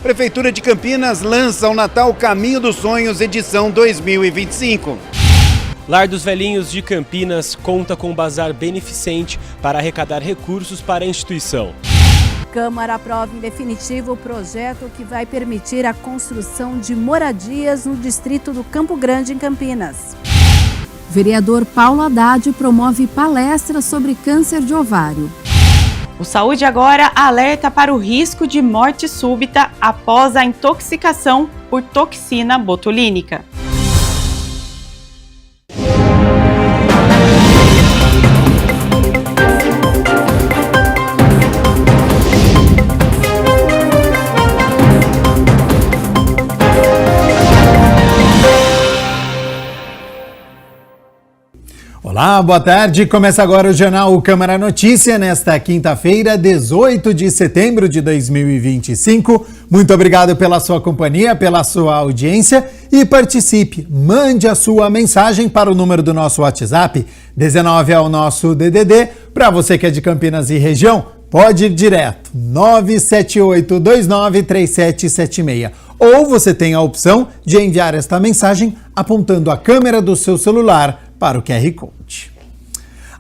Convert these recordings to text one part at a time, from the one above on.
Prefeitura de Campinas lança o Natal Caminho dos Sonhos, edição 2025. Lar dos Velhinhos de Campinas conta com um bazar beneficente para arrecadar recursos para a instituição. Câmara aprova em definitivo o projeto que vai permitir a construção de moradias no distrito do Campo Grande, em Campinas. Vereador Paulo Haddad promove palestra sobre câncer de ovário. O Saúde Agora alerta para o risco de morte súbita após a intoxicação por toxina botulínica. Olá, boa tarde. Começa agora o Jornal Câmara Notícia, nesta quinta-feira, 18 de setembro de 2025. Muito obrigado pela sua companhia, pela sua audiência e participe. Mande a sua mensagem para o número do nosso WhatsApp, 19 é o nosso DDD. Para você que é de Campinas e região, pode ir direto, 978293776. Ou você tem a opção de enviar esta mensagem apontando a câmera do seu celular para o QR Code.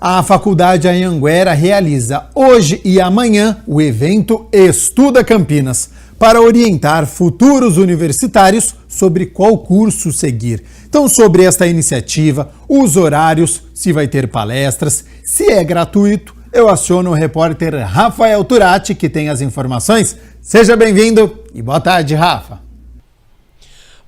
A Faculdade Anhanguera realiza hoje e amanhã o evento Estuda Campinas para orientar futuros universitários sobre qual curso seguir. Então, sobre esta iniciativa, os horários, se vai ter palestras, se é gratuito, eu aciono o repórter Rafael Turati, que tem as informações. Seja bem-vindo e boa tarde, Rafa.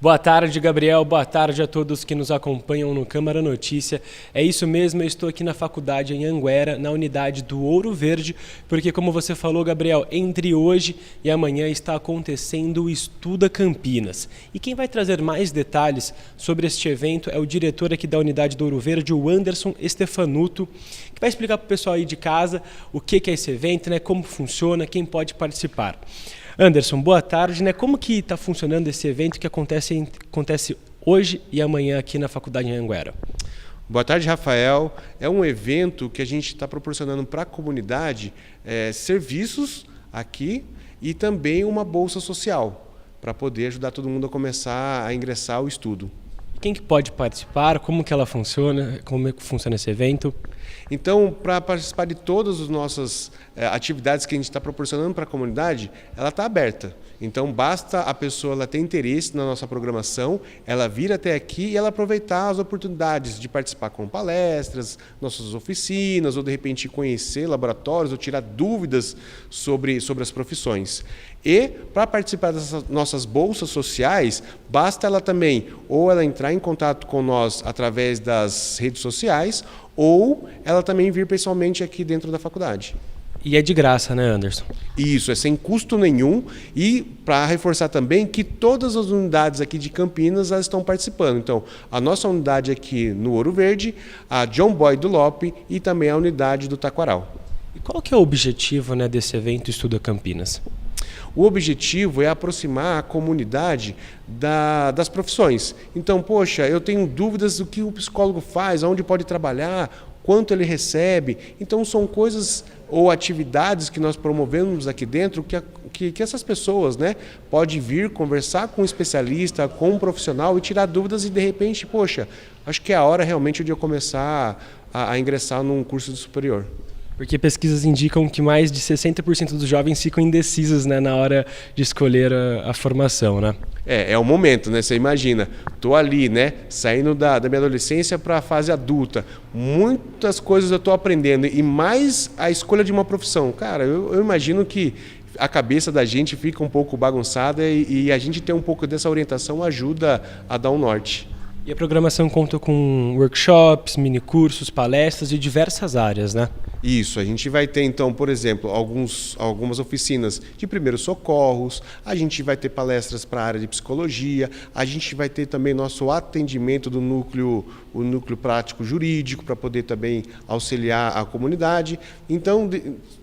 Boa tarde, Gabriel. Boa tarde a todos que nos acompanham no Câmara Notícia. É isso mesmo, eu estou aqui na Faculdade Anhanguera, na unidade do Ouro Verde, porque, como você falou, Gabriel, entre hoje e amanhã está acontecendo o Estuda Campinas. E quem vai trazer mais detalhes sobre este evento é o diretor aqui da unidade do Ouro Verde, o Anderson Stefanuto, que vai explicar para o pessoal aí de casa o que é esse evento, né, como funciona, quem pode participar. Anderson, boa tarde, né? Como que está funcionando esse evento que acontece hoje e amanhã aqui na Faculdade Anhanguera? Boa tarde, Rafael. É um evento que a gente está proporcionando para a comunidade serviços aqui e também uma bolsa social para poder ajudar todo mundo a começar a ingressar ao estudo. Quem que pode participar? Como que ela funciona? Como é que funciona esse evento? Então, para participar de todas as nossas atividades que a gente está proporcionando para a comunidade, ela está aberta. Então, basta a pessoa ela ter interesse na nossa programação, ela vir até aqui e ela aproveitar as oportunidades de participar com palestras, nossas oficinas, ou de repente conhecer laboratórios ou tirar dúvidas sobre as profissões. E, para participar dessas nossas bolsas sociais, basta ela também, ou ela entrar em contato com nós através das redes sociais, ou ela também vir pessoalmente aqui dentro da faculdade. E é de graça, né, Anderson? Isso, é sem custo nenhum. E para reforçar também que todas as unidades aqui de Campinas elas estão participando. Então, a nossa unidade aqui no Ouro Verde, a John Boy do Lope e também a unidade do Taquaral. E qual que é o objetivo, né, desse evento Estuda Campinas? O objetivo é aproximar a comunidade das profissões. Então, poxa, eu tenho dúvidas do que o psicólogo faz, aonde pode trabalhar, quanto ele recebe. Então, são coisas ou atividades que nós promovemos aqui dentro que essas pessoas, né, podem vir conversar com um especialista, com um profissional e tirar dúvidas e, de repente, poxa, acho que é a hora realmente de eu começar a ingressar num curso superior. Porque pesquisas indicam que mais de 60% dos jovens ficam indecisos, né, na hora de escolher a formação, né? É o momento, né? Você imagina, estou ali, né, saindo da minha adolescência para a fase adulta. Muitas coisas eu estou aprendendo e mais a escolha de uma profissão. Cara, eu imagino que a cabeça da gente fica um pouco bagunçada e a gente ter um pouco dessa orientação ajuda a dar um norte. E a programação conta com workshops, minicursos, palestras de diversas áreas, né? Isso, a gente vai ter então, por exemplo, algumas oficinas de primeiros socorros, a gente vai ter palestras para a área de psicologia, a gente vai ter também nosso atendimento do núcleo prático jurídico para poder também auxiliar a comunidade. Então,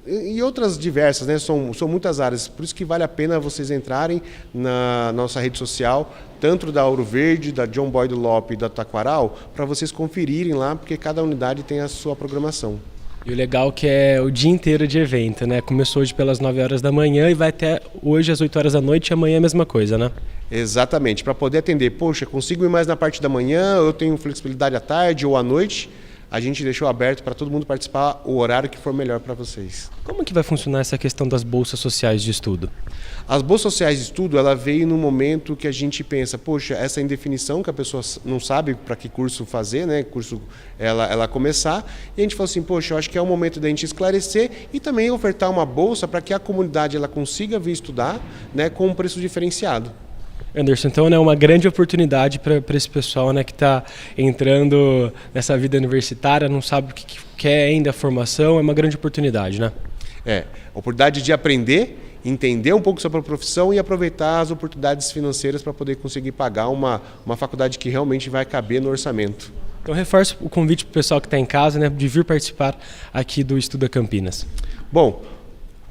e outras diversas, né? São muitas áreas, por isso que vale a pena vocês entrarem na nossa rede social, tanto da Ouro Verde, da John Boy do Lope e da Taquaral, para vocês conferirem lá, porque cada unidade tem a sua programação. E o legal que é o dia inteiro de evento, né? Começou hoje pelas 9 horas da manhã e vai até hoje às 8 horas da noite e amanhã é a mesma coisa, né? Exatamente, para poder atender, poxa, consigo ir mais na parte da manhã, eu tenho flexibilidade à tarde ou à noite, a gente deixou aberto para todo mundo participar o horário que for melhor para vocês. Como que vai funcionar essa questão das bolsas sociais de estudo? As bolsas sociais de estudo, ela veio no momento que a gente pensa, poxa, essa indefinição que a pessoa não sabe para que curso fazer, né, curso ela começar, e a gente falou assim, poxa, eu acho que é o momento da gente esclarecer e também ofertar uma bolsa para que a comunidade ela consiga vir estudar, né, com um preço diferenciado. Anderson, então é uma grande oportunidade para esse pessoal, né, que está entrando nessa vida universitária, não sabe o que quer ainda a formação, é uma grande oportunidade, né? É, oportunidade de aprender, entender um pouco sobre a profissão e aproveitar as oportunidades financeiras para poder conseguir pagar uma faculdade que realmente vai caber no orçamento. Então reforço o convite para o pessoal que está em casa, né, de vir participar aqui do Estuda Campinas. Bom,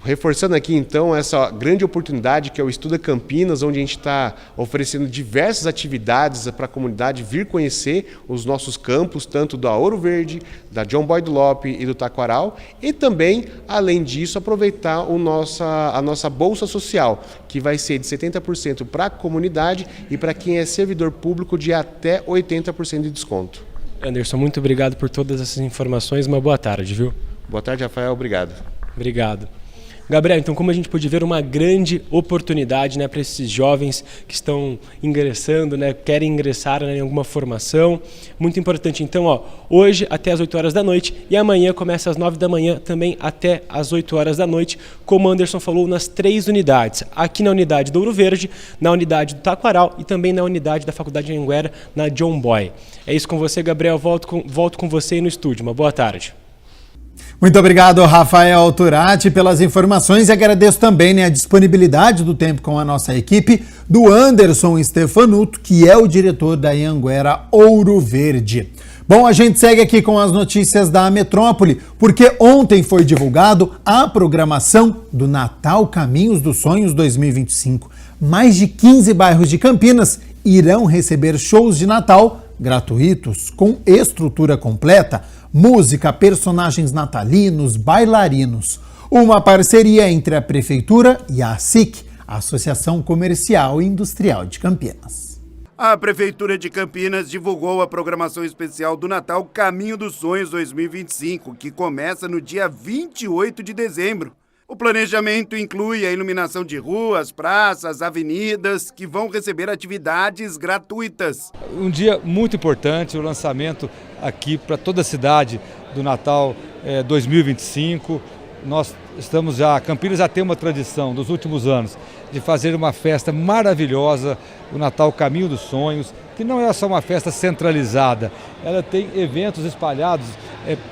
reforçando aqui então essa grande oportunidade que é o Estuda Campinas, onde a gente está oferecendo diversas atividades para a comunidade vir conhecer os nossos campos, tanto da Ouro Verde, da John Boyd Lopes e do Taquaral, e também, além disso, aproveitar a nossa Bolsa Social, que vai ser de 70% para a comunidade e para quem é servidor público de até 80% de desconto. Anderson, muito obrigado por todas essas informações, uma boa tarde, viu? Boa tarde, Rafael, obrigado. Obrigado. Gabriel, então como a gente pôde ver, uma grande oportunidade, né, para esses jovens que estão ingressando, né, querem ingressar, né, em alguma formação. Muito importante, então, hoje até as 8 horas da noite e amanhã começa às 9 da manhã também até às 8 horas da noite, como o Anderson falou, nas 3 unidades. Aqui na unidade do Ouro Verde, na unidade do Taquaral e também na unidade da Faculdade de Anhanguera, na John Boy. É isso com você, Gabriel. Volto com você aí no estúdio. Uma boa tarde. Muito obrigado, Rafael Turati, pelas informações e agradeço também, a disponibilidade do tempo com a nossa equipe, do Anderson Stefanuto, que é o diretor da Anhanguera Ouro Verde. Bom, a gente segue aqui com as notícias da metrópole, porque ontem foi divulgado a programação do Natal Caminhos dos Sonhos 2025. Mais de 15 bairros de Campinas irão receber shows de Natal gratuitos, com estrutura completa, música, personagens natalinos, bailarinos. Uma parceria entre a Prefeitura e a ASIC, a Associação Comercial e Industrial de Campinas. A Prefeitura de Campinas divulgou a programação especial do Natal Caminho dos Sonhos 2025, que começa no dia 28 de dezembro. O planejamento inclui a iluminação de ruas, praças, avenidas, que vão receber atividades gratuitas. Um dia muito importante, o lançamento aqui para toda a cidade do Natal 2025. Nós estamos Campinas já tem uma tradição dos últimos anos de fazer uma festa maravilhosa, o Natal Caminho dos Sonhos, que não é só uma festa centralizada, ela tem eventos espalhados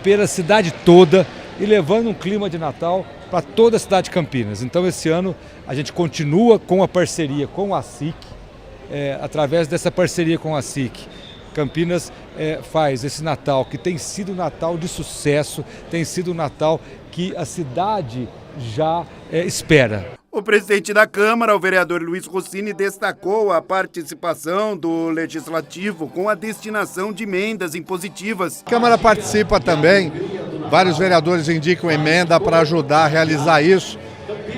pela cidade toda e levando um clima de Natal para toda a cidade de Campinas. Então esse ano a gente continua com a parceria com a ASIC, através dessa parceria com a ASIC. Campinas faz esse Natal que tem sido um Natal de sucesso, tem sido um Natal que a cidade já espera. O presidente da Câmara, o vereador Luiz Rossini, destacou a participação do Legislativo com a destinação de emendas impositivas. A Câmara participa também, vários vereadores indicam emenda para ajudar a realizar isso,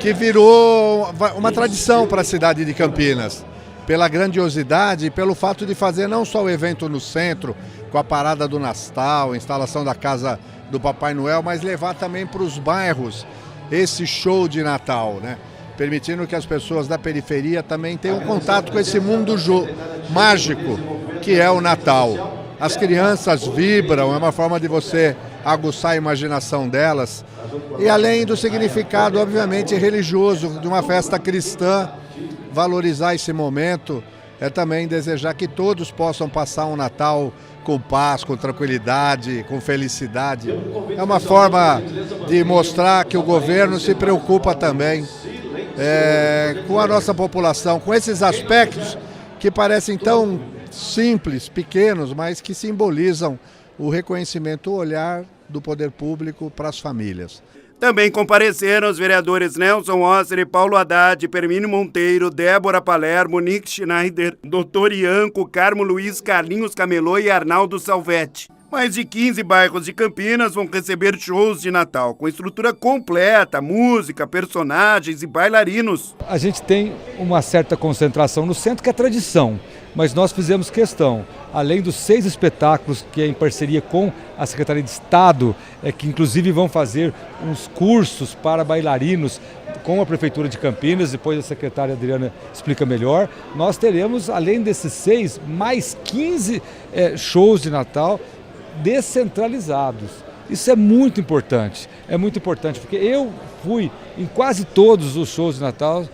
que virou uma tradição para a cidade de Campinas, pela grandiosidade e pelo fato de fazer não só o evento no centro, com a parada do Natal, a instalação da casa do Papai Noel, mas levar também para os bairros esse show de Natal, né? Permitindo que as pessoas da periferia também tenham contato com esse mundo mágico que é o Natal. As crianças vibram, é uma forma de você aguçar a imaginação delas. E além do significado, obviamente, religioso de uma festa cristã, valorizar esse momento é também desejar que todos possam passar um Natal com paz, com tranquilidade, com felicidade. É uma forma de mostrar que o governo se preocupa também com a nossa população, com esses aspectos que parecem tão simples, pequenos, mas que simbolizam o reconhecimento, o olhar do poder público para as famílias. Também compareceram os vereadores Nelson Osser e Paulo Haddad, Permínio Monteiro, Débora Palermo, Nick Schneider, Dr. Ianco, Carmo Luiz, Carlinhos Camelô e Arnaldo Salvetti. Mais de 15 bairros de Campinas vão receber shows de Natal, com estrutura completa, música, personagens e bailarinos. A gente tem uma certa concentração no centro, que é tradição, mas nós fizemos questão, além dos 6 espetáculos que é em parceria com a Secretaria de Estado, que inclusive vão fazer uns cursos para bailarinos com a Prefeitura de Campinas, depois a secretária Adriana explica melhor. Nós teremos, além desses 6, mais 15 shows de Natal descentralizados. Isso é muito importante, porque eu fui em quase todos os shows de Natal,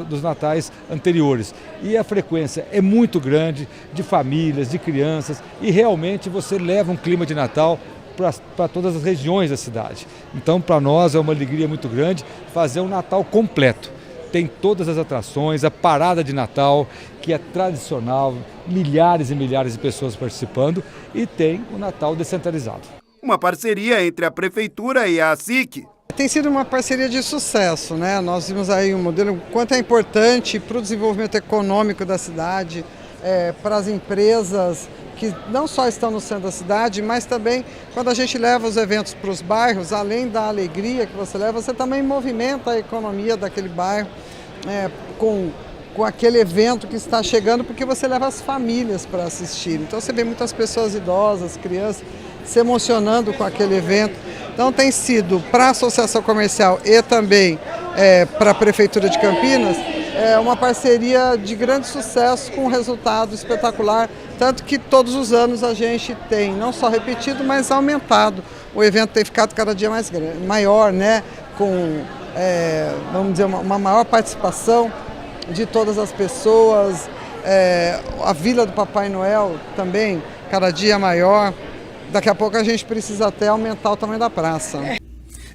dos natais anteriores, e a frequência é muito grande, de famílias, de crianças, e realmente você leva um clima de Natal para todas as regiões da cidade. Então, para nós é uma alegria muito grande fazer um Natal completo. Tem todas as atrações, a parada de Natal, que é tradicional, milhares e milhares de pessoas participando, e tem o Natal descentralizado. Uma parceria entre a Prefeitura e a SIC. Tem sido uma parceria de sucesso, né? Nós vimos aí um modelo, quanto é importante para o desenvolvimento econômico da cidade, para as empresas que não só estão no centro da cidade, mas também quando a gente leva os eventos para os bairros, além da alegria que você leva, você também movimenta a economia daquele bairro com aquele evento que está chegando, porque você leva as famílias para assistir. Então você vê muitas pessoas idosas, crianças, se emocionando com aquele evento. Então tem sido para a Associação Comercial e também para a Prefeitura de Campinas uma parceria de grande sucesso, com um resultado espetacular, tanto que todos os anos a gente tem não só repetido, mas aumentado. O evento tem ficado cada dia maior, né? Com, vamos dizer, uma maior participação de todas as pessoas, a Vila do Papai Noel também cada dia maior. Daqui a pouco a gente precisa até aumentar o tamanho da praça.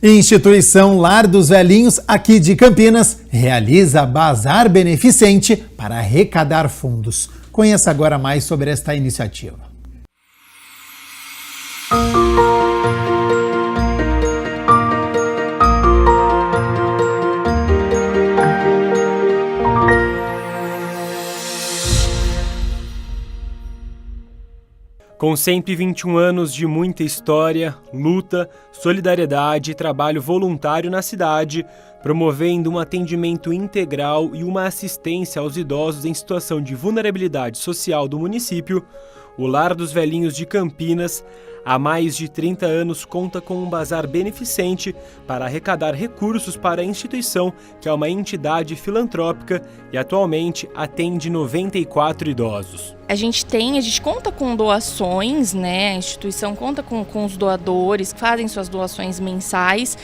Instituição Lar dos Velhinhos, aqui de Campinas, realiza bazar beneficente para arrecadar fundos. Conheça agora mais sobre esta iniciativa. Com 121 anos de muita história, luta, solidariedade e trabalho voluntário na cidade, promovendo um atendimento integral e uma assistência aos idosos em situação de vulnerabilidade social do município, o Lar dos Velhinhos de Campinas, há mais de 30 anos, conta com um bazar beneficente para arrecadar recursos para a instituição, que é uma entidade filantrópica e atualmente atende 94 idosos. A gente conta com doações, né? A instituição conta com os doadores que fazem suas doações mensais,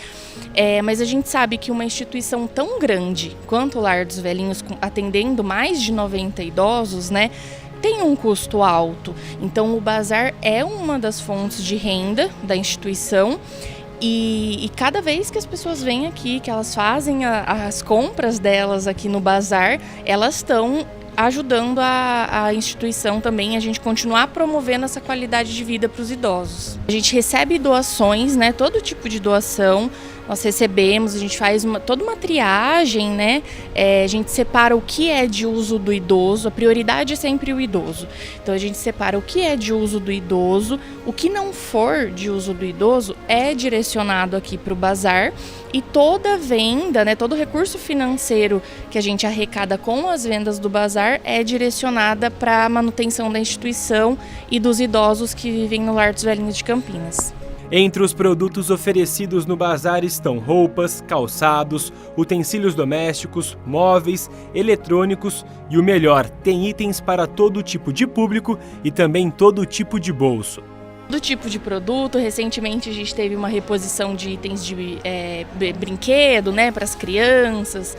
mas a gente sabe que uma instituição tão grande quanto o Lar dos Velhinhos, atendendo mais de 90 idosos, né? Tem um custo alto, então o bazar é uma das fontes de renda da instituição e cada vez que as pessoas vêm aqui, que elas fazem as compras delas aqui no bazar, elas estão ajudando a instituição também, a gente continuar promovendo essa qualidade de vida para os idosos. A gente recebe doações, né, todo tipo de doação, nós recebemos, a gente faz toda uma triagem, né? A gente separa o que é de uso do idoso, a prioridade é sempre o idoso. Então a gente separa o que é de uso do idoso, o que não for de uso do idoso é direcionado aqui para o bazar e toda venda, né, todo recurso financeiro que a gente arrecada com as vendas do bazar é direcionada para a manutenção da instituição e dos idosos que vivem no Lar dos Velhinhos de Campinas. Entre os produtos oferecidos no bazar estão roupas, calçados, utensílios domésticos, móveis, eletrônicos e o melhor, tem itens para todo tipo de público e também todo tipo de bolso. Todo tipo de produto, recentemente a gente teve uma reposição de itens de brinquedo, né, para as crianças.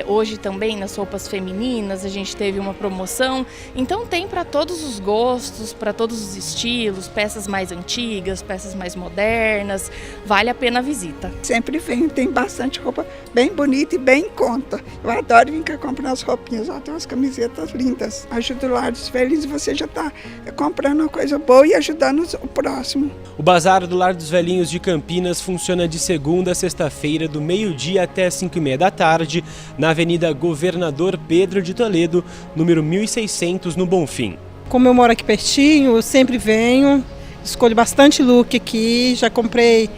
Hoje também nas roupas femininas a gente teve uma promoção, então tem para todos os gostos, para todos os estilos, peças mais antigas, peças mais modernas, vale a pena a visita. Sempre venho, tem bastante roupa bem bonita e bem em conta. Eu adoro vir cá comprar as roupinhas, tem umas camisetas lindas. Ajuda o Lar dos Velhinhos e você já está comprando uma coisa boa e ajudando o próximo. O Bazar do Lar dos Velhinhos de Campinas funciona de segunda a sexta-feira, do meio-dia até 5h30 da tarde, na Avenida Governador Pedro de Toledo, número 1600, no Bonfim. Como eu moro aqui pertinho, eu sempre venho. escolho bastante look aqui, já comprei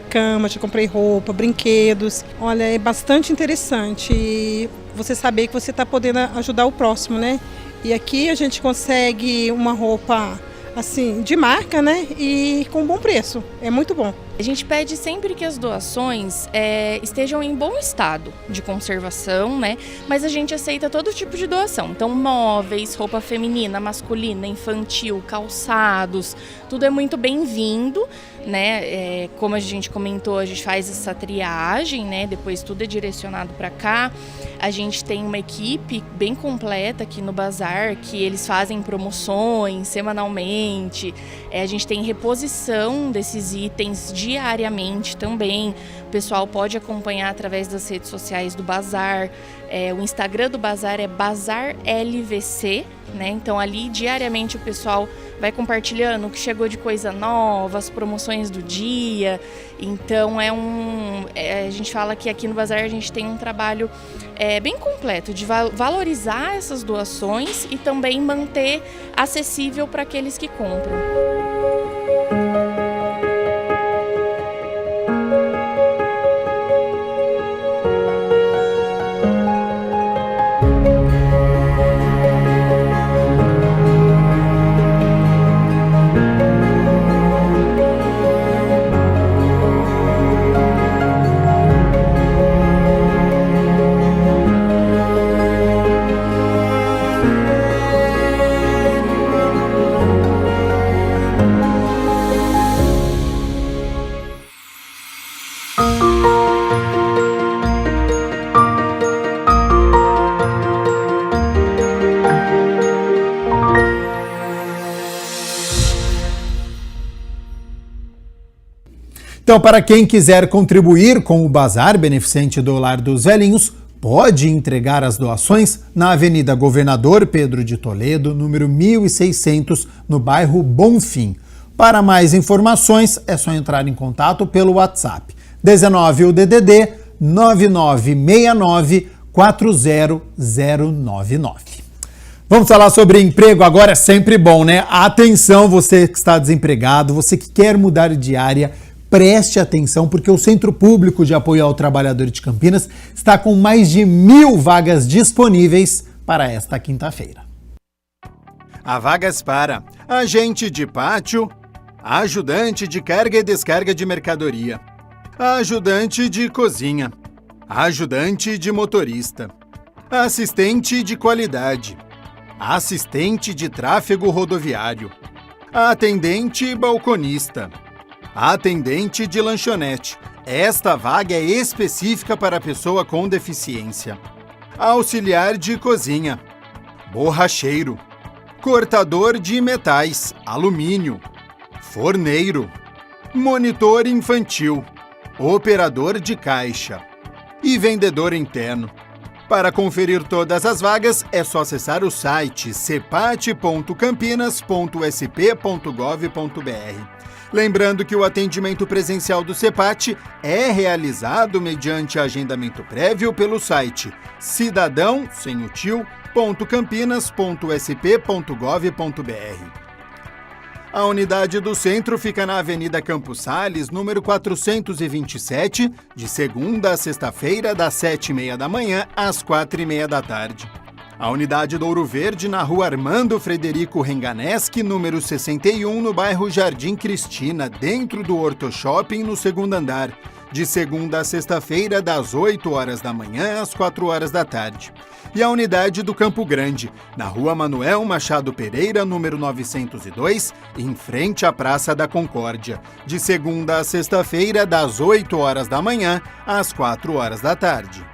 cama, já comprei roupa, brinquedos. Olha, é bastante interessante você saber que você está podendo ajudar o próximo, né? E aqui a gente consegue uma roupa assim, de marca, né? E com bom preço. É muito bom. A gente pede sempre que as doações estejam em bom estado de conservação, né? Mas a gente aceita todo tipo de doação. Então, móveis, roupa feminina, masculina, infantil, calçados, tudo é muito bem-vindo, né? Como a gente comentou, a gente faz essa triagem, né? Depois tudo é direcionado para cá. A gente tem uma equipe bem completa aqui no bazar, que eles fazem promoções semanalmente. A gente tem reposição desses itens diariamente também. O pessoal pode acompanhar através das redes sociais do bazar. O Instagram do bazar é BazarLVC, né? Então ali diariamente o pessoal vai compartilhando o que chegou de coisa nova, as promoções do dia. Então a gente fala que aqui no bazar a gente tem um trabalho bem completo de valorizar essas doações e também manter acessível para aqueles que compram. Então, para quem quiser contribuir com o Bazar Beneficente do Lar dos Velhinhos, pode entregar as doações na Avenida Governador Pedro de Toledo, número 1600, no bairro Bonfim. Para mais informações, é só entrar em contato pelo WhatsApp 19 DDD 9969 40099. Vamos falar sobre emprego agora, é sempre bom, né? Atenção, você que está desempregado, você que quer mudar de área, preste atenção, porque o Centro Público de Apoio ao Trabalhador de Campinas está com mais de 1.000 vagas disponíveis para esta quinta-feira. Há vagas para agente de pátio, ajudante de carga e descarga de mercadoria, ajudante de cozinha, ajudante de motorista, assistente de qualidade, assistente de tráfego rodoviário, atendente balconista, atendente de lanchonete. Esta vaga é específica para pessoa com deficiência. Auxiliar de cozinha, borracheiro, cortador de metais, alumínio, forneiro, monitor infantil, operador de caixa e vendedor interno. Para conferir todas as vagas, é só acessar o site cepat.campinas.sp.gov.br. Lembrando que o atendimento presencial do CEPAT é realizado mediante agendamento prévio pelo site cidadão.campinas.sp.gov.br. A unidade do centro fica na Avenida Campos Sales, número 427, de segunda a sexta-feira, das 7h30 da manhã às 4h30 da tarde. A unidade do Ouro Verde, na rua Armando Frederico Renganeschi, número 61, no bairro Jardim Cristina, dentro do Horto Shopping, no segundo andar, de segunda a sexta-feira, das 8 horas da manhã às 4 horas da tarde. E a unidade do Campo Grande, na rua Manuel Machado Pereira, número 902, em frente à Praça da Concórdia, de segunda a sexta-feira, das 8 horas da manhã às 4 horas da tarde.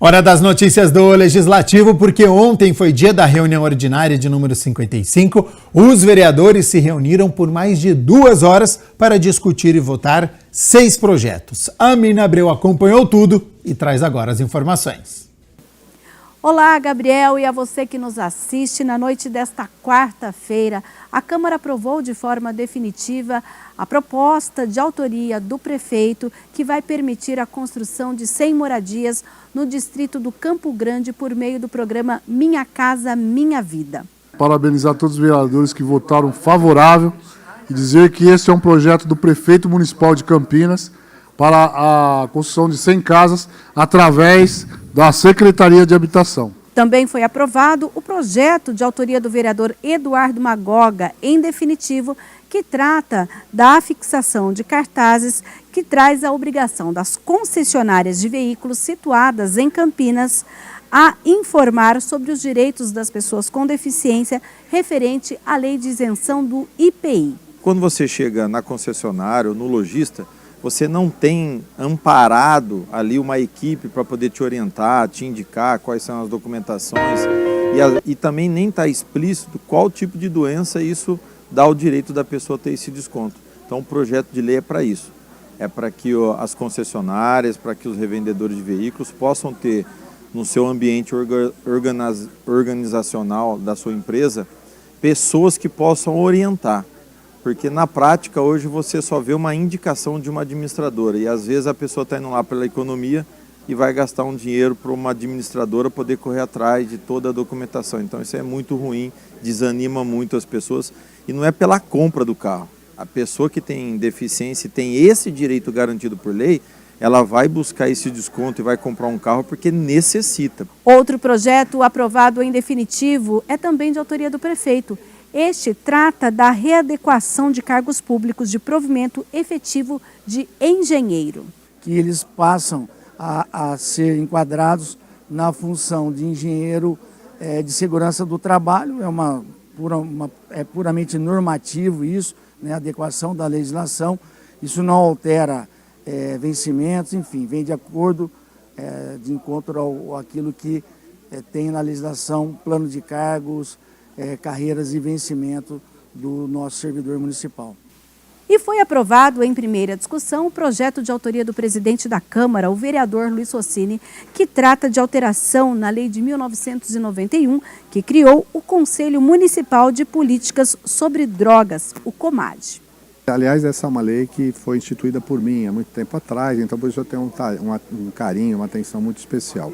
Hora das notícias do Legislativo, porque ontem foi dia da reunião ordinária de número 55. Os vereadores se reuniram por mais de 2 horas para discutir e votar 6 projetos. A Mirna Abreu acompanhou tudo e traz agora as informações. Olá, Gabriel, e a você que nos assiste. Na noite desta quarta-feira, a Câmara aprovou de forma definitiva a proposta de autoria do prefeito que vai permitir a construção de 100 moradias no distrito do Campo Grande por meio do programa Minha Casa Minha Vida. Parabenizar todos os vereadores que votaram favorável e dizer que esse é um projeto do prefeito municipal de Campinas para a construção de 100 casas através da Secretaria de Habitação. Também foi aprovado o projeto de autoria do vereador Eduardo Magoga, em definitivo, que trata da fixação de cartazes que traz a obrigação das concessionárias de veículos situadas em Campinas a informar sobre os direitos das pessoas com deficiência referente à lei de isenção do IPI. Quando você chega na concessionária ou no lojista, você não tem amparado ali uma equipe para poder te orientar, te indicar quais são as documentações e também nem está explícito qual tipo de doença isso dá o direito da pessoa ter esse desconto. Então o projeto de lei é para isso, é para que as concessionárias, para que os revendedores de veículos possam ter no seu ambiente organizacional da sua empresa pessoas que possam orientar. Porque na prática hoje você só vê uma indicação de uma administradora e às vezes a pessoa está indo lá pela economia e vai gastar um dinheiro para uma administradora poder correr atrás de toda a documentação. Então isso é muito ruim, desanima muito as pessoas e não é pela compra do carro. A pessoa que tem deficiência e tem esse direito garantido por lei, ela vai buscar esse desconto e vai comprar um carro porque necessita. Outro projeto aprovado em definitivo é também de autoria do prefeito. Este trata da readequação de cargos públicos de provimento efetivo de engenheiro. Que eles passam a ser enquadrados na função de engenheiro de segurança do trabalho, é puramente normativo isso, né, adequação da legislação, isso não altera vencimentos, enfim, vem de acordo, de encontro àquilo que tem na legislação, plano de cargos, carreiras e vencimento do nosso servidor municipal. E foi aprovado em primeira discussão o projeto de autoria do presidente da Câmara, o vereador Luiz Rossini, que trata de alteração na lei de 1991, que criou o Conselho Municipal de Políticas sobre Drogas, o COMAD. Aliás, essa é uma lei que foi instituída por mim há muito tempo atrás, então por isso eu tenho um carinho, uma atenção muito especial.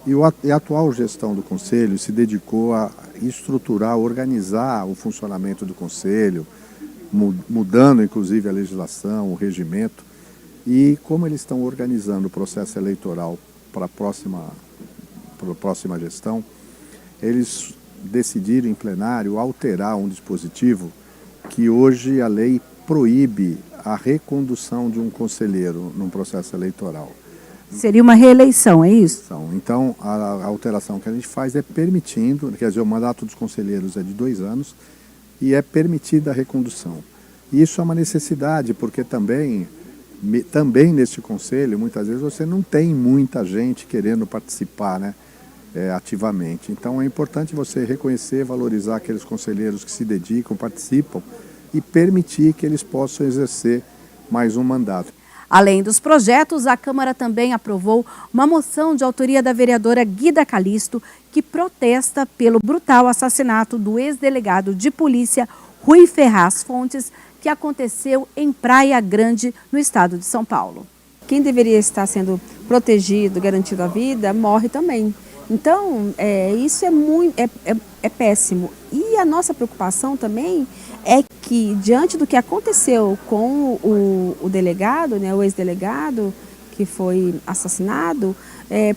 E a atual gestão do Conselho se dedicou a estruturar, organizar o funcionamento do Conselho, mudando inclusive a legislação, o regimento. E como eles estão organizando o processo eleitoral para a próxima gestão, eles decidiram em plenário alterar um dispositivo que hoje a lei proíbe a recondução de um conselheiro num processo eleitoral. Seria uma reeleição, é isso? Então, a alteração que a gente faz é permitindo, quer dizer, o mandato dos conselheiros é de 2 anos e é permitida a recondução. E isso é uma necessidade, porque também neste conselho, muitas vezes você não tem muita gente querendo participar, né, ativamente. Então, é importante você reconhecer, valorizar aqueles conselheiros que se dedicam, participam e permitir que eles possam exercer mais um mandato. Além dos projetos, a Câmara também aprovou uma moção de autoria da vereadora Guida Calisto, que protesta pelo brutal assassinato do ex-delegado de polícia Rui Ferraz Fontes, que aconteceu em Praia Grande, no estado de São Paulo. Quem deveria estar sendo protegido, garantido a vida, morre também. Então, isso é péssimo. E a nossa preocupação também é que, diante do que aconteceu com o delegado, né, o ex-delegado que foi assassinado,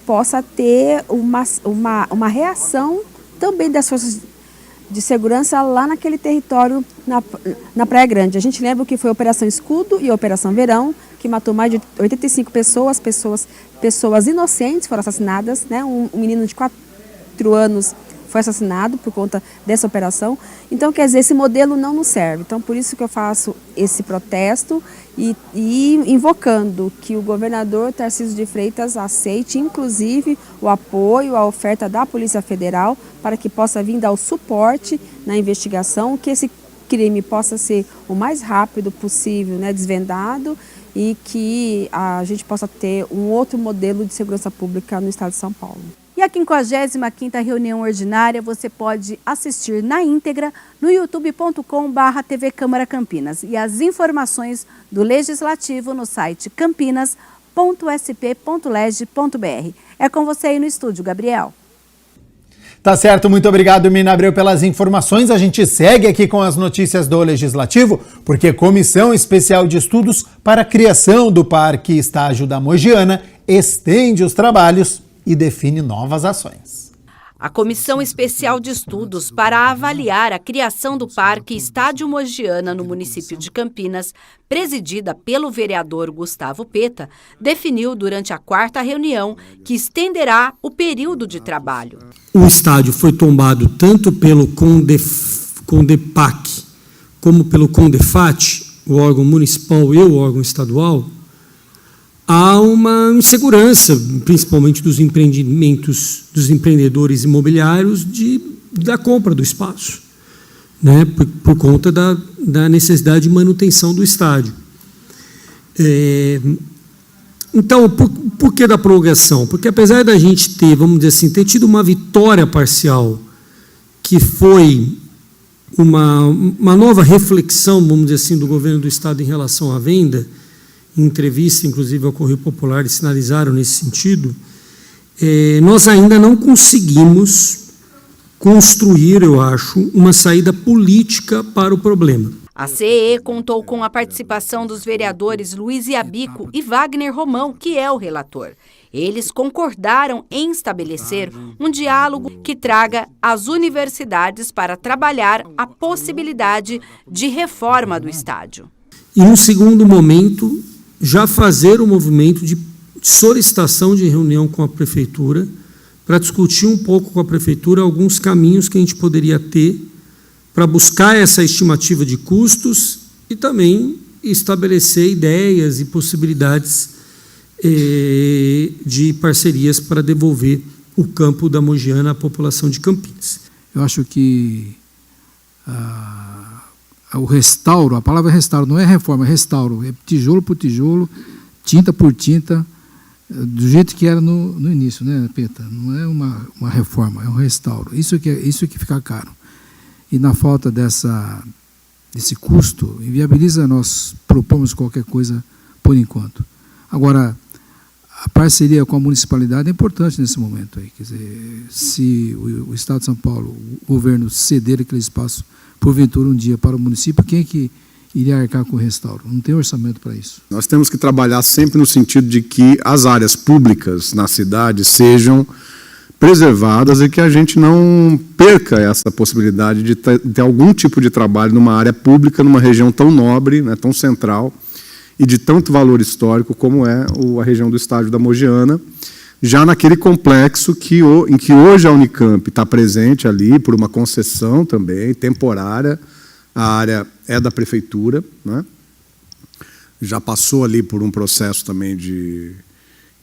possa ter uma reação também das forças de segurança lá naquele território, na Praia Grande. A gente lembra que foi a Operação Escudo e a Operação Verão, que matou mais de 85 pessoas inocentes foram assassinadas, né? Um menino de 4 anos foi assassinado por conta dessa operação. Então, quer dizer, esse modelo não nos serve. Então, por isso que eu faço esse protesto e invocando que o governador Tarcísio de Freitas aceite, inclusive, o apoio, a oferta da Polícia Federal para que possa vir dar o suporte na investigação, que esse crime possa ser o mais rápido possível, né, desvendado, e que a gente possa ter um outro modelo de segurança pública no estado de São Paulo. E a 55ª reunião ordinária você pode assistir na íntegra no youtube.com/TV Câmara Campinas e as informações do Legislativo no site campinas.sp.leg.br. É com você aí no estúdio, Gabriel. Tá certo, muito obrigado, Mina Abreu, pelas informações. A gente segue aqui com as notícias do Legislativo, porque a Comissão Especial de Estudos para a Criação do Parque Estágio da Mogiana estende os trabalhos e define novas ações. A Comissão Especial de Estudos para avaliar a criação do Parque Estádio Mogiana no município de Campinas, presidida pelo vereador Gustavo Peta, definiu durante a 4ª reunião que estenderá o período de trabalho. O estádio foi tombado tanto pelo CONDEPAC como pelo CONDEFAT, o órgão municipal e o órgão estadual. Há uma insegurança, principalmente dos empreendimentos, dos empreendedores imobiliários, da compra do espaço, né, por conta da necessidade de manutenção do estádio. Então, por que da prorrogação? Porque apesar da gente ter, vamos dizer assim, ter tido uma vitória parcial, que foi uma nova reflexão, vamos dizer assim, do governo do Estado em relação à venda, em entrevista, inclusive, ao Correio Popular, eles sinalizaram nesse sentido, nós ainda não conseguimos construir, eu acho, uma saída política para o problema. A CEE contou com a participação dos vereadores Luiz Iabico e Wagner Romão, que é o relator. Eles concordaram em estabelecer um diálogo que traga as universidades para trabalhar a possibilidade de reforma do estádio. E, num segundo momento, já fazer o movimento de solicitação de reunião com a Prefeitura para discutir um pouco com a Prefeitura alguns caminhos que a gente poderia ter para buscar essa estimativa de custos e também estabelecer ideias e possibilidades de parcerias para devolver o campo da Mogiana à população de Campinas. Eu acho que o restauro, a palavra restauro não é reforma, é restauro, é tijolo por tijolo, tinta por tinta, do jeito que era no início, né, Peta? Não é uma reforma, é um restauro. Isso que fica caro. E na falta desse custo, inviabiliza, nós propomos qualquer coisa por enquanto. Agora, a parceria com a municipalidade é importante nesse momento aí. Quer dizer, se o Estado de São Paulo, o governo ceder aquele espaço, porventura um dia para o município, quem é que iria arcar com o restauro? Não tem orçamento para isso. Nós temos que trabalhar sempre no sentido de que as áreas públicas na cidade sejam preservadas e que a gente não perca essa possibilidade de ter algum tipo de trabalho numa área pública, numa região tão nobre, né, tão central e de tanto valor histórico como é a região do Estádio da Mogiana, já naquele complexo em que hoje a Unicamp está presente ali por uma concessão também, temporária. A área é da Prefeitura, né? Já passou ali por um processo também de...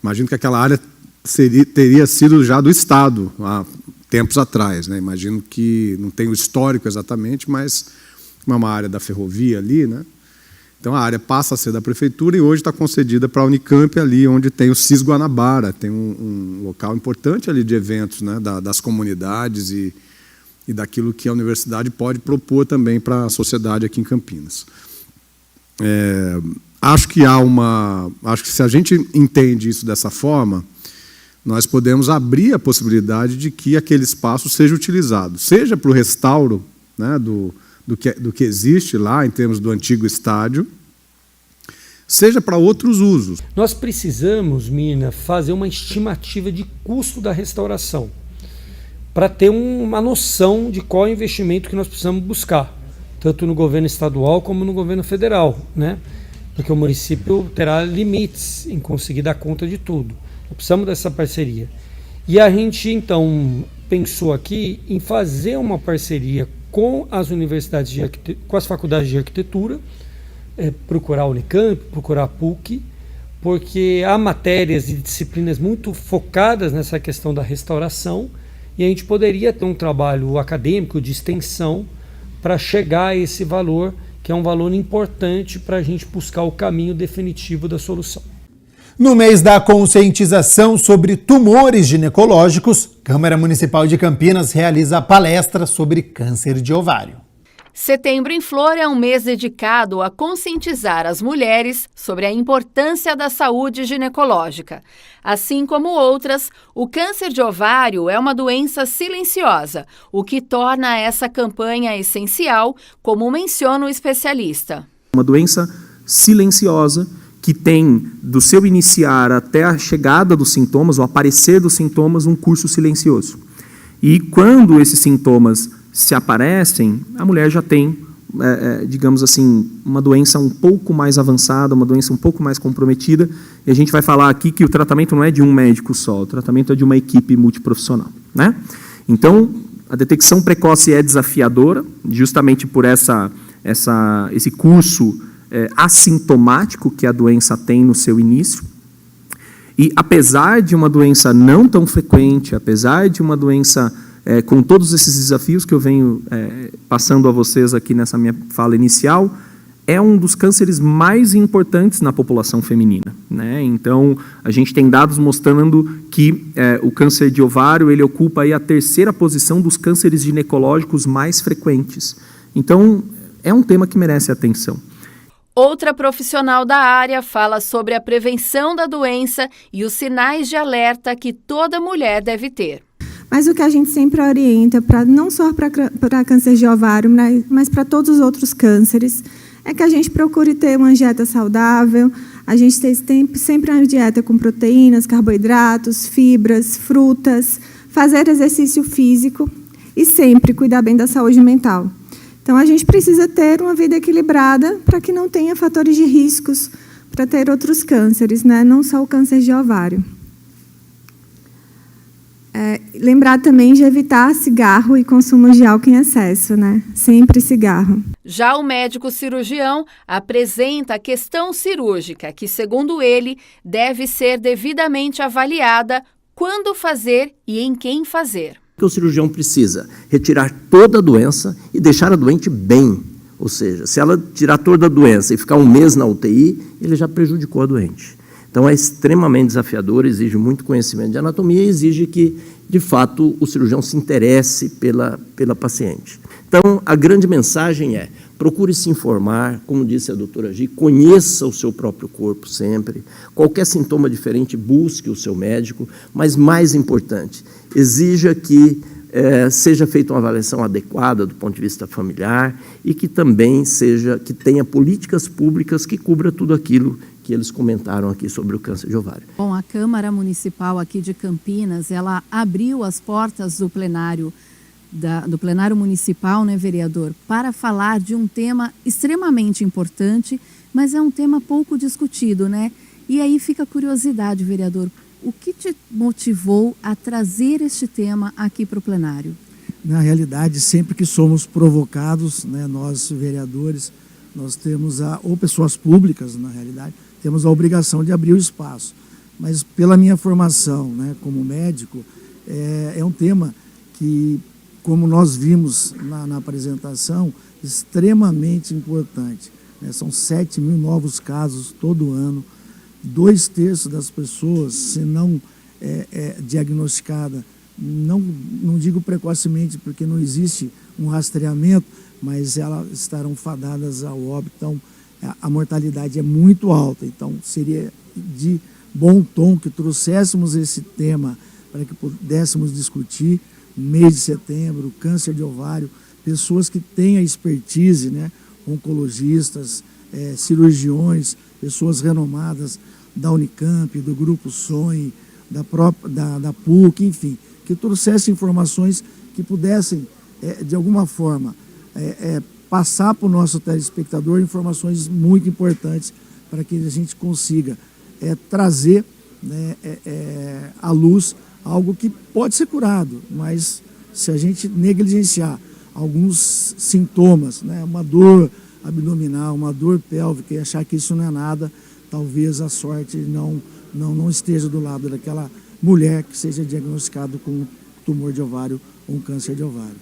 Imagino que aquela área teria sido já do Estado há tempos atrás, né? Imagino que não tem o histórico exatamente, mas é uma área da ferrovia ali, né? Então a área passa a ser da Prefeitura e hoje está concedida para a Unicamp ali, onde tem o CIS Guanabara, tem um local importante ali de eventos, né? Das comunidades e daquilo que a universidade pode propor também para a sociedade aqui em Campinas. Acho que se a gente entende isso dessa forma, nós podemos abrir a possibilidade de que aquele espaço seja utilizado, seja para o restauro, né, do que existe lá em termos do antigo estádio, seja para outros usos. Nós precisamos, Mina, fazer uma estimativa de custo da restauração, para ter uma noção de qual é o investimento que nós precisamos buscar, tanto no governo estadual como no governo federal, né? Porque o município terá limites em conseguir dar conta de tudo. Nós precisamos dessa parceria. E a gente, então, pensou aqui em fazer uma parceria com as universidades, com as faculdades de arquitetura, procurar a Unicamp, procurar a PUC, porque há matérias e disciplinas muito focadas nessa questão da restauração, e a gente poderia ter um trabalho acadêmico de extensão para chegar a esse valor, que é um valor importante para a gente buscar o caminho definitivo da solução. No mês da conscientização sobre tumores ginecológicos, Câmara Municipal de Campinas realiza palestra sobre câncer de ovário. Setembro em Flor é um mês dedicado a conscientizar as mulheres sobre a importância da saúde ginecológica. Assim como outras, o câncer de ovário é uma doença silenciosa, o que torna essa campanha essencial, como menciona o especialista. Uma doença silenciosa que tem, do seu iniciar até a chegada dos sintomas, o aparecer dos sintomas, um curso silencioso. E quando esses sintomas se aparecem, a mulher já tem, digamos assim, uma doença um pouco mais avançada, uma doença um pouco mais comprometida, e a gente vai falar aqui que o tratamento não é de um médico só, o tratamento é de uma equipe multiprofissional, né? Então, a detecção precoce é desafiadora, justamente por esse curso assintomático que a doença tem no seu início. E apesar de uma doença não tão frequente, apesar de uma doença com todos esses desafios que eu venho passando a vocês aqui nessa minha fala inicial, é um dos cânceres mais importantes na população feminina, né? Então, a gente tem dados mostrando que o câncer de ovário ele ocupa aí a 3ª posição dos cânceres ginecológicos mais frequentes. Então, é um tema que merece atenção. Outra profissional da área fala sobre a prevenção da doença e os sinais de alerta que toda mulher deve ter. Mas o que a gente sempre orienta, não só para câncer de ovário, mas para todos os outros cânceres, é que a gente procure ter uma dieta saudável, a gente tem sempre uma dieta com proteínas, carboidratos, fibras, frutas, fazer exercício físico e sempre cuidar bem da saúde mental. Então, a gente precisa ter uma vida equilibrada para que não tenha fatores de riscos para ter outros cânceres, né? Não só o câncer de ovário. Lembrar também de evitar cigarro e consumo de álcool em excesso, né? Sempre cigarro. Já o médico cirurgião apresenta a questão cirúrgica, que, segundo ele, deve ser devidamente avaliada quando fazer e em quem fazer. Que o cirurgião precisa retirar toda a doença e deixar a doente bem. Ou seja, se ela tirar toda a doença e ficar um mês na UTI, ele já prejudicou a doente. Então é extremamente desafiador, exige muito conhecimento de anatomia e exige que, de fato, o cirurgião se interesse pela paciente. Então, a grande mensagem é: procure se informar, como disse a doutora Gi, conheça o seu próprio corpo sempre. Qualquer sintoma diferente, busque o seu médico, mas mais importante, exija que seja feita uma avaliação adequada do ponto de vista familiar e que também que tenha políticas públicas que cubra tudo aquilo que eles comentaram aqui sobre o câncer de ovário. Bom, a Câmara Municipal aqui de Campinas, ela abriu as portas do plenário municipal, né, vereador, para falar de um tema extremamente importante, mas é um tema pouco discutido, né? E aí fica a curiosidade, vereador, o que te motivou a trazer este tema aqui para o plenário? Na realidade, sempre que somos provocados, né, nós vereadores, nós temos, ou pessoas públicas, na realidade, temos a obrigação de abrir o espaço. Mas pela minha formação, né, como médico, é um tema que, como nós vimos na apresentação, extremamente importante, né? São 7 mil novos casos todo ano, 2/3 das pessoas, se não diagnosticada, não digo precocemente, porque não existe um rastreamento, mas elas estarão fadadas ao óbito. Então, a mortalidade é muito alta. Então, seria de bom tom que trouxéssemos esse tema para que pudéssemos discutir no mês de setembro, câncer de ovário, pessoas que têm a expertise, né, oncologistas, cirurgiões, pessoas renomadas da Unicamp, do Grupo SONE, da PUC, enfim, que trouxessem informações que pudessem, de alguma forma, passar para o nosso telespectador informações muito importantes para que a gente consiga trazer, né, à luz algo que pode ser curado, mas se a gente negligenciar alguns sintomas, né, uma dor abdominal, uma dor pélvica e achar que isso não é nada, talvez a sorte não esteja do lado daquela mulher que seja diagnosticada com tumor de ovário ou um câncer de ovário.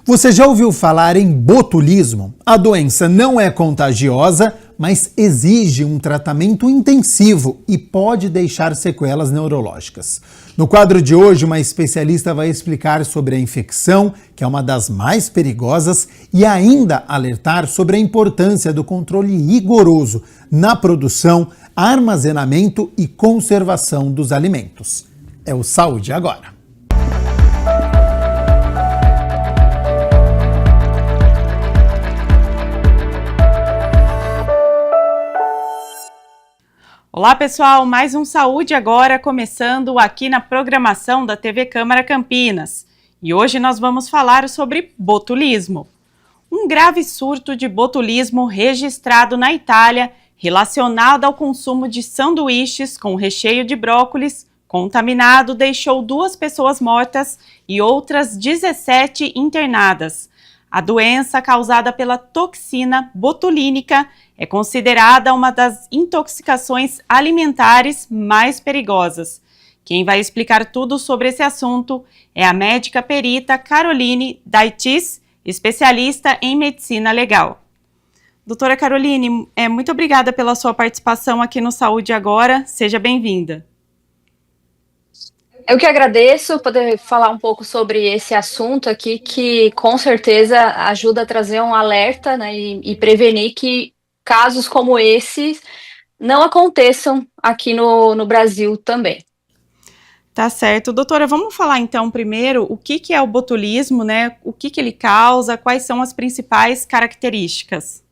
Você já ouviu falar em botulismo? A doença não é contagiosa, mas exige um tratamento intensivo e pode deixar sequelas neurológicas. No quadro de hoje, uma especialista vai explicar sobre a infecção, que é uma das mais perigosas, e ainda alertar sobre a importância do controle rigoroso na produção, armazenamento e conservação dos alimentos. É o Saúde Agora. Olá pessoal, mais um Saúde Agora começando aqui na programação da TV Câmara Campinas. E hoje nós vamos falar sobre botulismo. Um grave surto de botulismo registrado na Itália relacionado ao consumo de sanduíches com recheio de brócolis contaminado deixou 2 pessoas mortas e outras 17 internadas. A doença causada pela toxina botulínica é considerada uma das intoxicações alimentares mais perigosas. Quem vai explicar tudo sobre esse assunto é a médica perita Caroline Daitis, especialista em medicina legal. Doutora Caroline, muito obrigada pela sua participação aqui no Saúde Agora. Seja bem-vinda. Eu que agradeço poder falar um pouco sobre esse assunto aqui, que com certeza ajuda a trazer um alerta, né, e prevenir que casos como esses não aconteçam aqui no Brasil também. Tá certo. Doutora, vamos falar então primeiro o que é o botulismo, né? O que ele causa, quais são as principais características?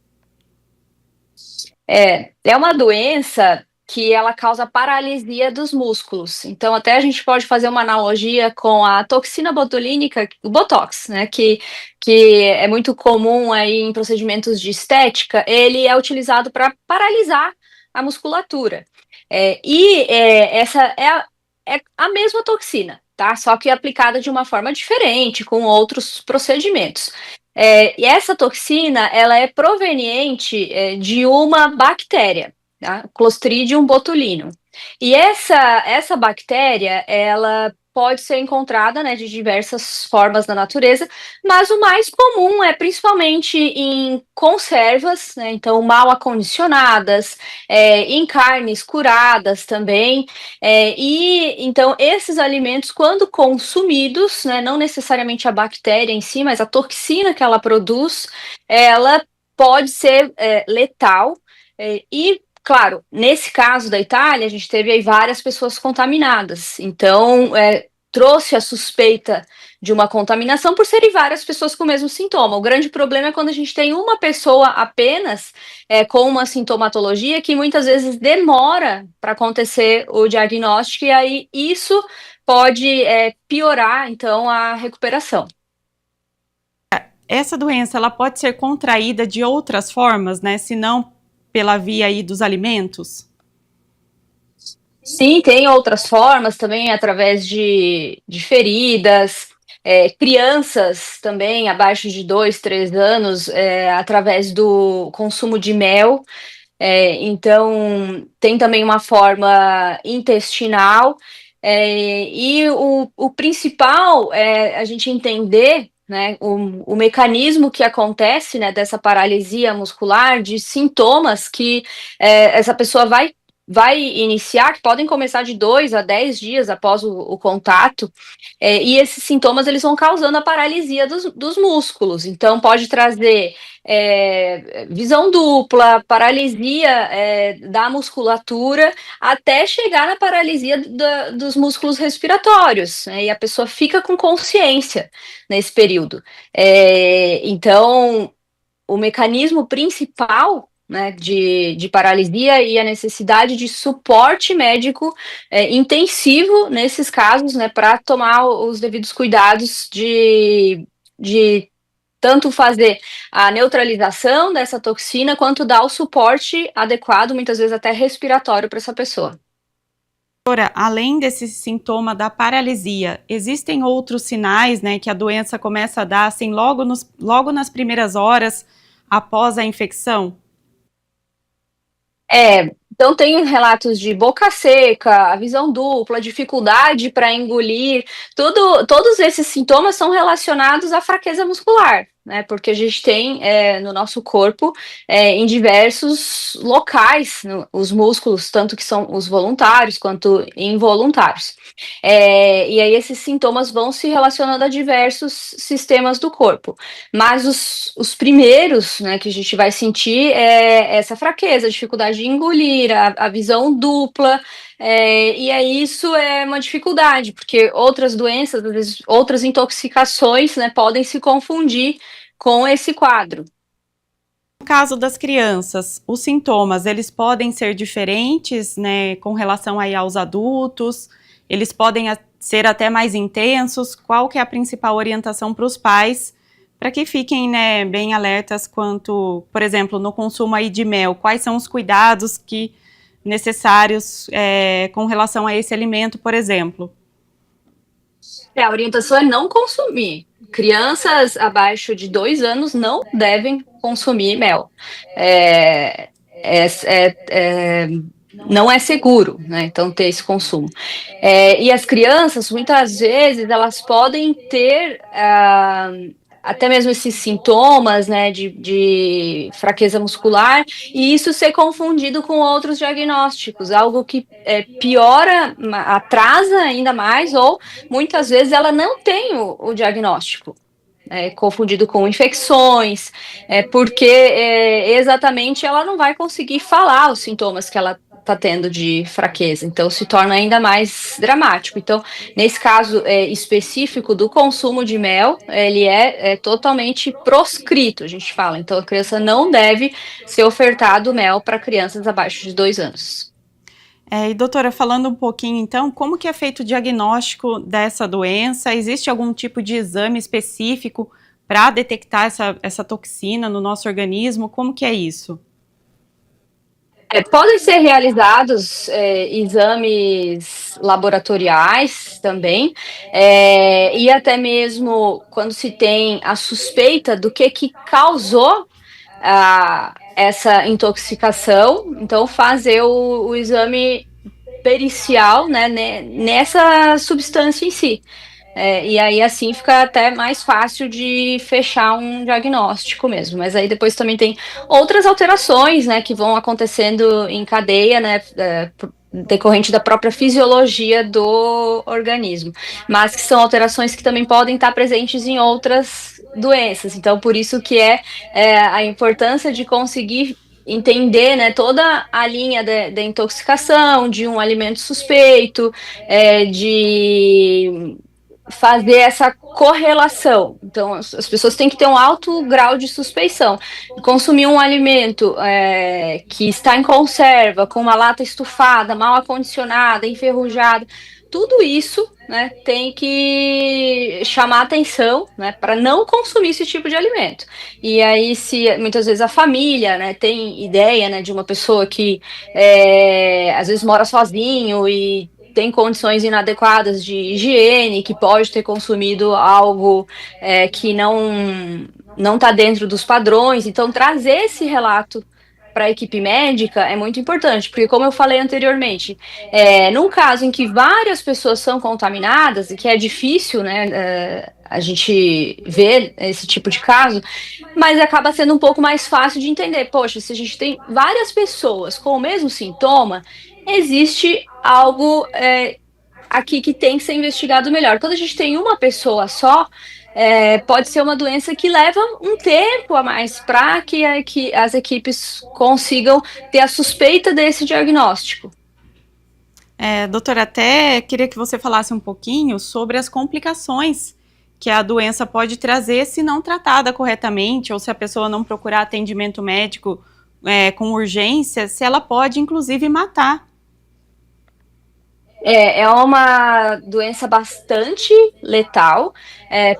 É uma doença que ela causa paralisia dos músculos. Então, até a gente pode fazer uma analogia com a toxina botulínica, o Botox, né, que é muito comum aí em procedimentos de estética. Ele é utilizado para paralisar a musculatura. Essa é a mesma toxina, tá? Só que aplicada de uma forma diferente, com outros procedimentos. E essa toxina, ela é proveniente de uma bactéria, tá? Clostridium botulinum. E essa bactéria, ela pode ser encontrada, né, de diversas formas na natureza, mas o mais comum é principalmente em conservas, né, então mal acondicionadas, em carnes curadas também, e então esses alimentos, quando consumidos, né, não necessariamente a bactéria em si, mas a toxina que ela produz, ela pode ser letal, e claro, nesse caso da Itália, a gente teve aí várias pessoas contaminadas, então trouxe a suspeita de uma contaminação por serem várias pessoas com o mesmo sintoma. O grande problema é quando a gente tem uma pessoa apenas com uma sintomatologia que muitas vezes demora para acontecer o diagnóstico, e aí isso pode piorar, então, a recuperação. Essa doença, ela pode ser contraída de outras formas, né, se não pela via aí dos alimentos? Sim, tem outras formas também, através de feridas, crianças também, abaixo de 2, 3 anos, através do consumo de mel. Então, tem também uma forma intestinal, e o principal é a gente entender, né, o mecanismo que acontece, né, dessa paralisia muscular, de sintomas que essa pessoa vai iniciar, que podem começar de 2 a 10 dias após o contato, e esses sintomas eles vão causando a paralisia dos músculos. Então pode trazer visão dupla, paralisia da musculatura, até chegar na paralisia dos músculos respiratórios, né, e a pessoa fica com consciência nesse período. Então, o mecanismo principal, né, de paralisia e a necessidade de suporte médico intensivo nesses casos, né, para tomar os devidos cuidados de tanto fazer a neutralização dessa toxina, quanto dar o suporte adequado, muitas vezes até respiratório, para essa pessoa. Doutora, além desse sintoma da paralisia, existem outros sinais, né, que a doença começa a dar, assim, logo nas primeiras horas após a infecção? Então tem relatos de boca seca, a visão dupla, dificuldade para engolir, todos esses sintomas são relacionados à fraqueza muscular, né? Porque a gente tem no nosso corpo, em diversos locais, os músculos, tanto que são os voluntários quanto involuntários. E aí esses sintomas vão se relacionando a diversos sistemas do corpo. Mas os primeiros, né, que a gente vai sentir é essa fraqueza, a dificuldade de engolir, a visão dupla. E aí isso é uma dificuldade, porque outras doenças, às vezes, outras intoxicações, né, podem se confundir com esse quadro. No caso das crianças, os sintomas, eles podem ser diferentes, né, com relação aí aos adultos, eles podem ser até mais intensos. Qual que é a principal orientação para os pais, para que fiquem, né, bem alertas quanto, por exemplo, no consumo aí de mel? Quais são os cuidados necessários com relação a esse alimento, por exemplo? A orientação é não consumir. Crianças abaixo de 2 anos não devem consumir mel. Não é seguro, né? Então, ter esse consumo. E as crianças, muitas vezes, elas podem ter até mesmo esses sintomas, né, de fraqueza muscular, e isso ser confundido com outros diagnósticos, algo que piora, atrasa ainda mais, ou muitas vezes ela não tem o diagnóstico. Confundido com infecções, porque exatamente ela não vai conseguir falar os sintomas que ela está tendo de fraqueza, então se torna ainda mais dramático. Então, nesse caso específico do consumo de mel, ele é totalmente proscrito, a gente fala. Então, a criança não deve ser ofertado mel para crianças abaixo de 2 anos. E doutora, falando um pouquinho então, como que é feito o diagnóstico dessa doença? Existe algum tipo de exame específico para detectar essa toxina no nosso organismo? Como que é isso? Podem ser realizados exames laboratoriais também, e até mesmo quando se tem a suspeita do que causou essa intoxicação, então fazer o exame pericial, né, nessa substância em si. E aí assim fica até mais fácil de fechar um diagnóstico mesmo. Mas aí depois também tem outras alterações, né, que vão acontecendo em cadeia, né, decorrente da própria fisiologia do organismo, mas que são alterações que também podem estar presentes em outras doenças. Então, por isso que a importância de conseguir entender, né, toda a linha da intoxicação, de um alimento suspeito, de fazer essa correlação. Então, as pessoas têm que ter um alto grau de suspeição. Consumir um alimento que está em conserva, com uma lata estufada, mal acondicionada, enferrujada, tudo isso, né, tem que chamar atenção, né, para não consumir esse tipo de alimento. E aí, se muitas vezes a família, né, tem ideia, né, de uma pessoa que às vezes mora sozinho e tem condições inadequadas de higiene, que pode ter consumido algo que não está dentro dos padrões. Então, trazer esse relato para a equipe médica é muito importante, porque, como eu falei anteriormente, num caso em que várias pessoas são contaminadas, e que é difícil, né, a gente ver esse tipo de caso, mas acaba sendo um pouco mais fácil de entender. Poxa, se a gente tem várias pessoas com o mesmo sintoma, existe algo aqui que tem que ser investigado melhor. Quando a gente tem uma pessoa só, pode ser uma doença que leva um tempo a mais para que as equipes consigam ter a suspeita desse diagnóstico. Doutora, até queria que você falasse um pouquinho sobre as complicações que a doença pode trazer se não tratada corretamente, ou se a pessoa não procurar atendimento médico com urgência, se ela pode, inclusive, matar. É uma doença bastante letal,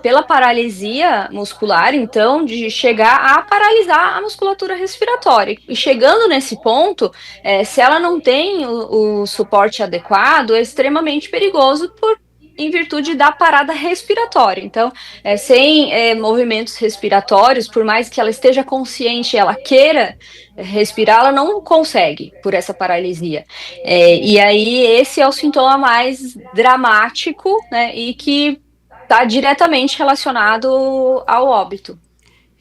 pela paralisia muscular, então, de chegar a paralisar a musculatura respiratória. E chegando nesse ponto, se ela não tem o suporte adequado, é extremamente perigoso em virtude da parada respiratória. Então, sem movimentos respiratórios, por mais que ela esteja consciente, ela queira respirar, ela não consegue por essa paralisia. E aí esse é o sintoma mais dramático, né, e que está diretamente relacionado ao óbito.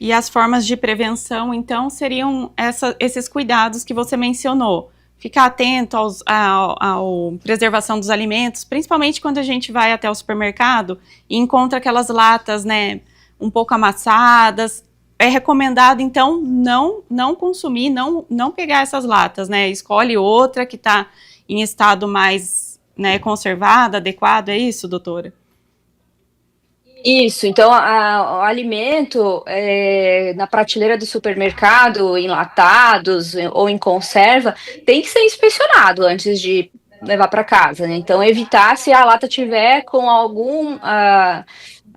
E as formas de prevenção, então, seriam esses cuidados que você mencionou. Ficar atento à preservação dos alimentos, principalmente quando a gente vai até o supermercado e encontra aquelas latas, né, um pouco amassadas. É recomendado, então, não consumir, não pegar essas latas, né? Escolhe outra que está em estado mais, né, conservado, adequado, é isso, doutora? Isso, então o alimento na prateleira do supermercado, enlatados ou em conserva, tem que ser inspecionado antes de levar para casa, né? Então evitar, se a lata tiver com algum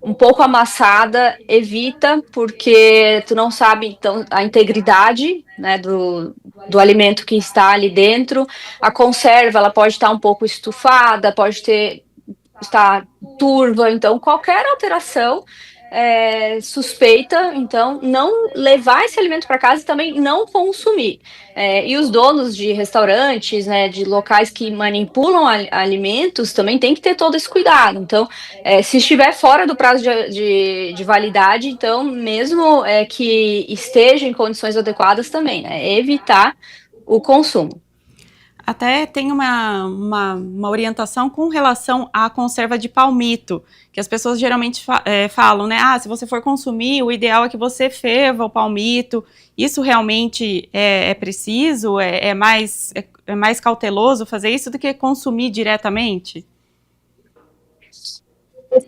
um pouco amassada, evita, porque tu não sabe então a integridade, né, do alimento que está ali dentro. A conserva, ela pode estar um pouco estufada, pode estar turva, então qualquer alteração suspeita, então não levar esse alimento para casa e também não consumir. E os donos de restaurantes, né, de locais que manipulam alimentos, também tem que ter todo esse cuidado. Então, se estiver fora do prazo de validade, então, mesmo que esteja em condições adequadas também, né, evitar o consumo. Até tem uma orientação com relação à conserva de palmito, que as pessoas geralmente falam, né? Se você for consumir, o ideal é que você ferva o palmito. Isso realmente é preciso? É mais cauteloso fazer isso do que consumir diretamente?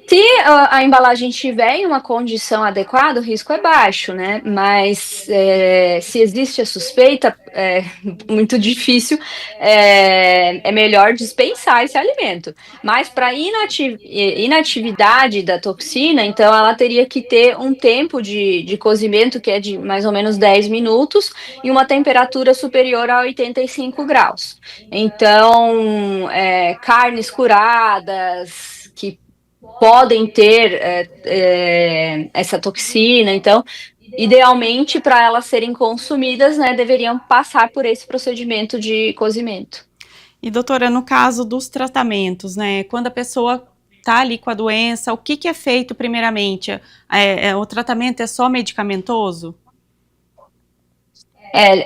Se a embalagem estiver em uma condição adequada, o risco é baixo, né? Mas se existe a suspeita, é muito difícil, é melhor dispensar esse alimento. Mas para inatividade da toxina, então ela teria que ter um tempo de cozimento que é de mais ou menos 10 minutos e uma temperatura superior a 85 graus. Então, carnes curadas, que podem ter essa toxina, então, idealmente, para elas serem consumidas, né, deveriam passar por esse procedimento de cozimento. E, doutora, no caso dos tratamentos, né, quando a pessoa está ali com a doença, o que é feito primeiramente? O tratamento é só medicamentoso?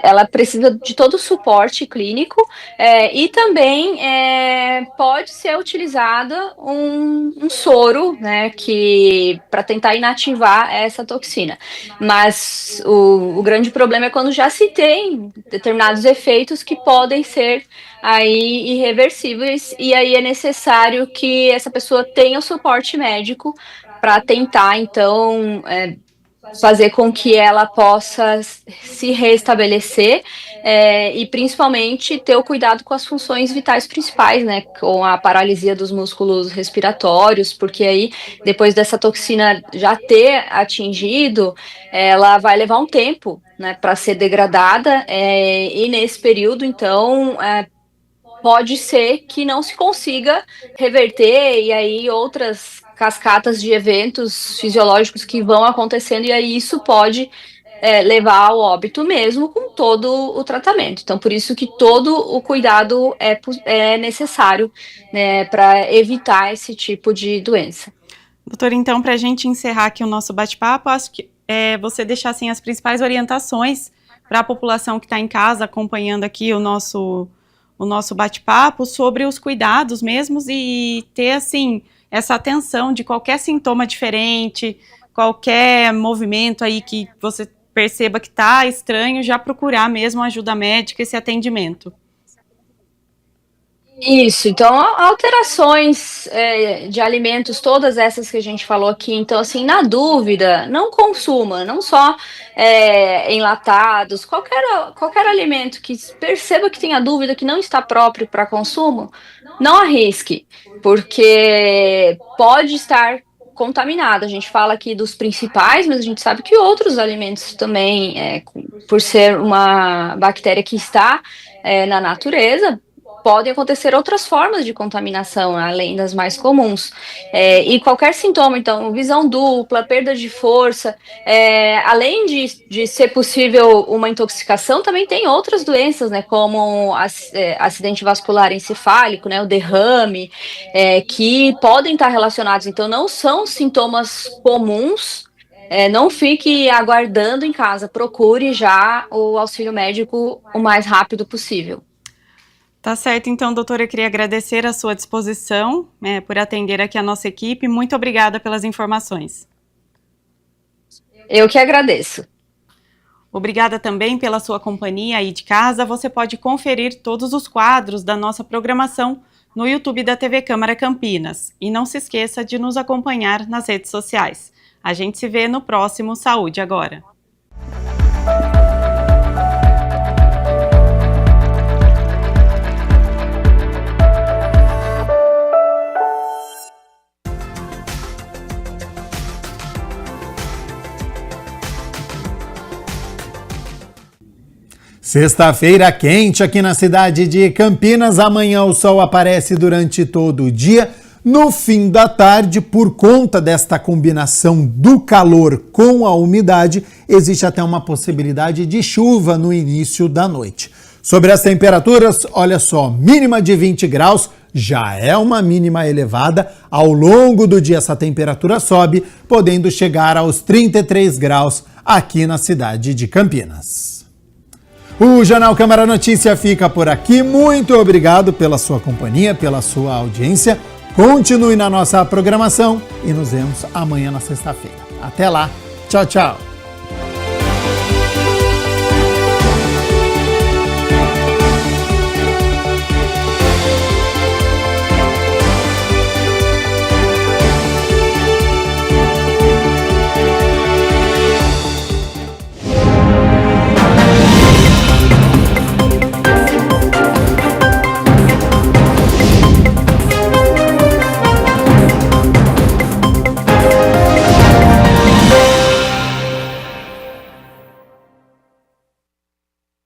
Ela precisa de todo o suporte clínico e também pode ser utilizado um soro, né, para tentar inativar essa toxina. Mas o grande problema é quando já se tem determinados efeitos que podem ser aí irreversíveis, e aí é necessário que essa pessoa tenha o suporte médico para tentar, então, fazer com que ela possa se restabelecer e principalmente ter o cuidado com as funções vitais principais, né, com a paralisia dos músculos respiratórios, porque aí depois dessa toxina já ter atingido, ela vai levar um tempo, né, para ser degradada e nesse período, então, pode ser que não se consiga reverter, e aí outras cascatas de eventos fisiológicos que vão acontecendo, e aí isso pode levar ao óbito mesmo com todo o tratamento. Então, por isso que todo o cuidado é necessário, né, para evitar esse tipo de doença. Doutora, então, para a gente encerrar aqui o nosso bate-papo, acho que você deixar assim, as principais orientações para a população que está em casa acompanhando aqui o nosso bate-papo sobre os cuidados mesmos e ter, assim, essa atenção de qualquer sintoma diferente, qualquer movimento aí que você perceba que está estranho, já procurar mesmo ajuda médica, esse atendimento. Isso, então alterações de alimentos, todas essas que a gente falou aqui, então assim, na dúvida, não consuma, não só enlatados, qualquer alimento que perceba que tenha dúvida, que não está próprio para consumo, não arrisque, porque pode estar contaminado. A gente fala aqui dos principais, mas a gente sabe que outros alimentos também, por ser uma bactéria que está na natureza, podem acontecer outras formas de contaminação, além das mais comuns. E qualquer sintoma, então, visão dupla, perda de força, além de ser possível uma intoxicação, também tem outras doenças, né, como acidente vascular encefálico, né, o derrame, que podem estar relacionados. Então, não são sintomas comuns não fique aguardando em casa, procure já o auxílio médico o mais rápido possível. Tá certo, então, doutora, eu queria agradecer a sua disposição por atender aqui a nossa equipe. Muito obrigada pelas informações. Eu que agradeço. Obrigada também pela sua companhia aí de casa. Você pode conferir todos os quadros da nossa programação no YouTube da TV Câmara Campinas. E não se esqueça de nos acompanhar nas redes sociais. A gente se vê no próximo Saúde Agora. Sexta-feira quente aqui na cidade de Campinas. Amanhã o sol aparece durante todo o dia. No fim da tarde, por conta desta combinação do calor com a umidade, existe até uma possibilidade de chuva no início da noite. Sobre as temperaturas, olha só, mínima de 20 graus, já é uma mínima elevada. Ao longo do dia essa temperatura sobe, podendo chegar aos 33 graus aqui na cidade de Campinas. O Jornal Câmara Notícia fica por aqui. Muito obrigado pela sua companhia, pela sua audiência. Continue na nossa programação e nos vemos amanhã na sexta-feira. Até lá. Tchau, tchau.